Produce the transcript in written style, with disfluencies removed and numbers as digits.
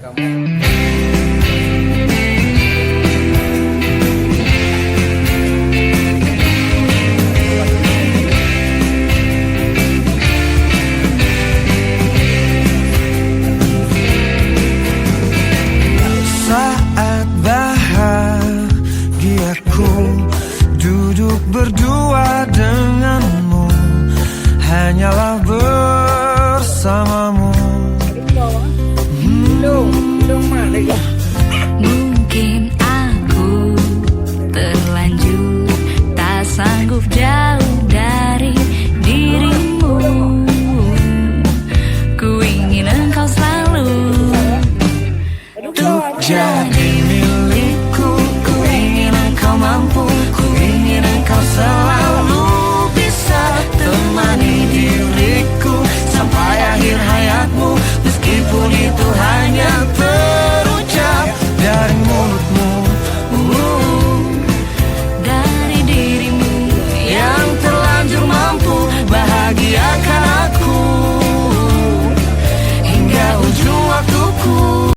kamu. Saat bahagiaku duduk berdua denganmu, hanyalah bersamamu. Mungkin aku terlanjur tak sanggup jauh dari dirimu. Ku ingin engkau selalu Untuk jadi milikku, ku ingin engkau mampu, ku ingin engkau selalu bisa temani diriku sampai akhir hayatmu, meskipun itu hanya terucap dari mulutmu.